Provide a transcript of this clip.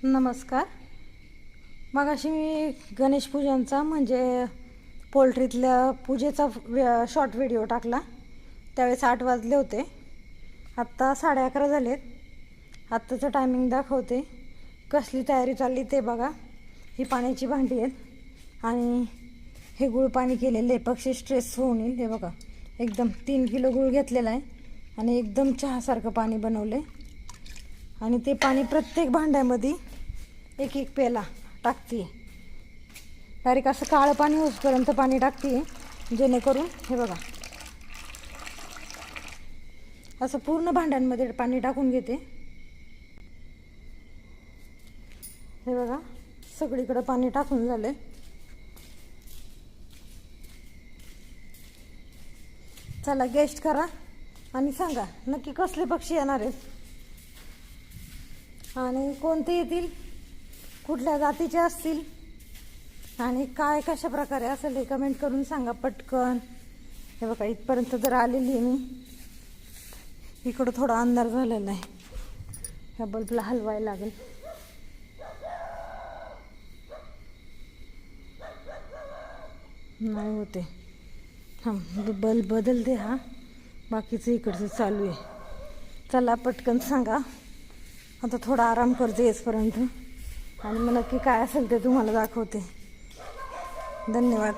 नमस्कार. मगाशी मी गणेश पूजनचा म्हणजे पोल्ट्रीतल्या पूजेचा शॉर्ट व्हिडिओ टाकला. त्यावेळेस 8 वाजले होते. आत्ता 11:30 झालेत. आत्ताचं टायमिंग दाखवते. कसली तयारी चालली ते बघा. ही पाण्याची भांडी आहेत आणि हे गुळ पाणी केलेलं आहे. पक्षी स्ट्रेस होऊन येईल. हे बघा, एकदम 3 किलो गुळ घेतलेला आहे आणि एकदम चहासारखं पाणी बनवलं आहे. आणि ते पाणी प्रत्येक भांड्यामध्ये एक एक पेला टाकते. डायरेक्ट असं काळं पाणी होईपर्यंत पाणी टाकते, जेणेकरून हे बघा असं पूर्ण भांड्यांमध्ये पाणी टाकून घेते. हे बघा, सगळीकडे पाणी टाकून झाले. चला, गेस्ट करा आणि सांगा नक्की कसले पक्षी येणार आहेत आणि कोणते येतील, कुठल्या जातीचे असतील आणि काय कशा प्रकारे असेल हे कमेंट करून सांगा पटकन. हे बघा, इथपर्यंत जर आलेली आहे मी. इकडं थोडा अंधार झालेला आहे. ह्या बल्बला हलवायला लागेल. नाही होते. हां, बल्ब बदलते. हा बाकीचं इकडचं चालू आहे. चला पटकन सांगा. आता थोडा आराम करते येसपर्यंत आणि मग नक्की काय असेल ते तुम्हाला दाखवते. धन्यवाद.